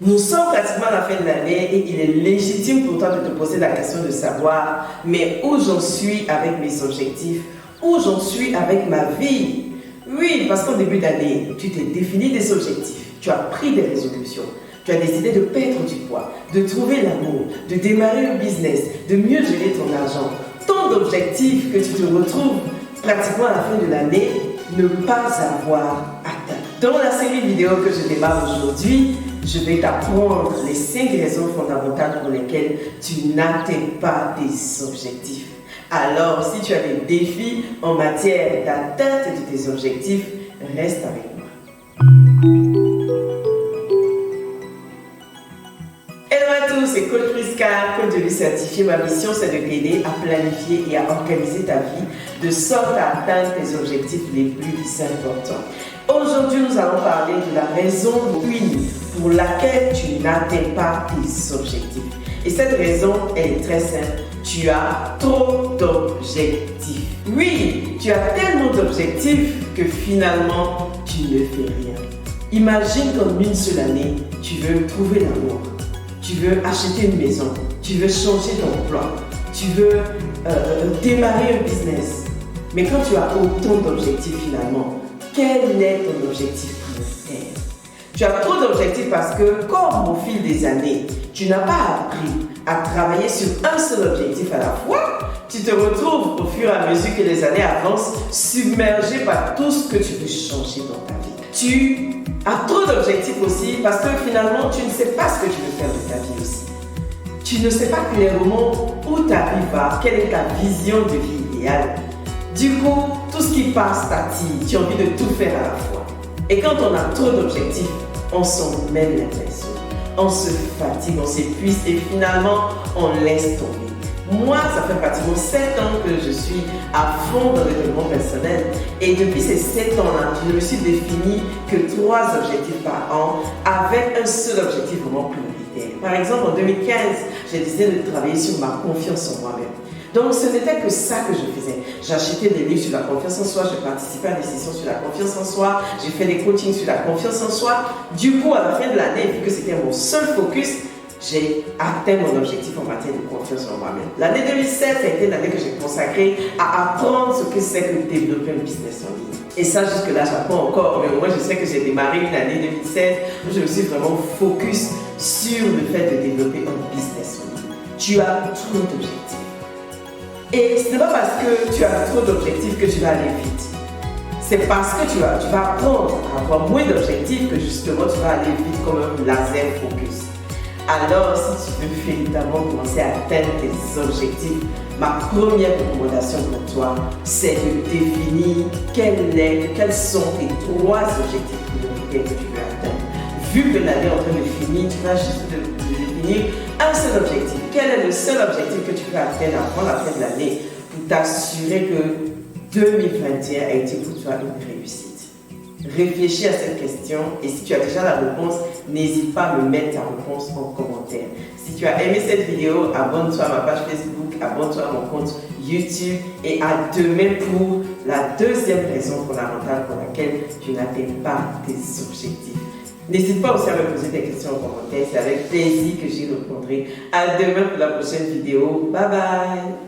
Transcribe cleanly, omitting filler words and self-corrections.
Nous sommes pratiquement à la fin de l'année et il est légitime pour toi de te poser la question de savoir mais où j'en suis avec mes objectifs, où j'en suis avec ma vie. Oui, parce qu'en début d'année, tu t'es défini des objectifs, tu as pris des résolutions, tu as décidé de perdre du poids, de trouver l'amour, de démarrer un business, de mieux gérer ton argent. Tant d'objectifs que tu te retrouves pratiquement à la fin de l'année ne pas avoir atteint. Dans la série vidéo que je démarre aujourd'hui, je vais t'apprendre les 5 raisons fondamentales pour lesquelles tu n'atteins pas tes objectifs. Alors, si tu as des défis en matière d'atteinte de tes objectifs, reste avec moi. Hello à tous, c'est Coach Prisca, coach de vie certifié. Ma mission, c'est de t'aider à planifier et à organiser ta vie de sorte à atteindre tes objectifs les plus importants. Aujourd'hui, nous allons parler de la raison une pour laquelle tu n'atteins pas tes objectifs. Et cette raison, elle est très simple. Tu as trop d'objectifs. Oui, tu as tellement d'objectifs que finalement, tu ne fais rien. Imagine qu'en une seule année, tu veux trouver l'amour. Tu veux acheter une maison. Tu veux changer d'emploi. Tu veux démarrer un business. Mais quand tu as autant d'objectifs finalement, quel est ton objectif prioritaire? Tu as trop d'objectifs parce que, comme au fil des années, tu n'as pas appris à travailler sur un seul objectif à la fois, tu te retrouves au fur et à mesure que les années avancent, submergé par tout ce que tu veux changer dans ta vie. Tu as trop d'objectifs aussi parce que finalement, tu ne sais pas ce que tu veux faire de ta vie aussi. Tu ne sais pas clairement où ta vie va, quelle est ta vision de vie idéale. Du coup, tout ce qui passe t'attire, tu as envie de tout faire à la fois. Et quand on a trop d'objectifs, on s'en met l'impression. On se fatigue, on s'épuise et finalement, on laisse tomber. Moi, ça fait pratiquement 7 ans que je suis à fond dans le développement personnel. Et depuis ces 7 ans-là, je me suis défini que 3 objectifs par an avec un seul objectif vraiment prioritaire. Par exemple, en 2015, j'ai décidé de travailler sur ma confiance en moi-même. Donc, ce n'était que ça que je faisais. J'achetais des livres sur la confiance en soi, je participais à des sessions sur la confiance en soi, j'ai fait des coachings sur la confiance en soi. Du coup, à la fin de l'année, vu que c'était mon seul focus, j'ai atteint mon objectif en matière de confiance en moi-même. L'année 2007 a été l'année que j'ai consacrée à apprendre ce que c'est que développer un business en ligne. Et ça, jusque-là, j'apprends encore, mais au moins je sais que j'ai démarré une année 2016 où je me suis vraiment focus sur le fait de développer un business en ligne. Tu as trop d'objectifs. Et ce n'est pas parce que tu as trop d'objectifs que tu vas aller vite. C'est parce que tu vas apprendre à avoir moins d'objectifs que justement tu vas aller vite comme un laser focus. Alors, si tu veux véritablement commencer à atteindre tes objectifs, ma première recommandation pour toi, c'est de définir quels sont tes 3 objectifs prioritaires que tu veux atteindre. Vu que l'année est en train de finir, tu vas juste définir un seul objectif. Quel est le seul objectif que tu peux atteindre avant la fin de l'année pour t'assurer que 2021 a été pour toi une réussite? Réfléchis à cette question et si tu as déjà la réponse, n'hésite pas à me mettre ta réponse en commentaire. Si tu as aimé cette vidéo, abonne-toi à ma page Facebook, abonne-toi à mon compte YouTube et à demain pour la 2e raison fondamentale pour laquelle tu n'atteins pas tes objectifs. N'hésite pas aussi à me poser tes questions en commentaire, c'est avec plaisir que j'y répondrai. À demain pour la prochaine vidéo. Bye bye!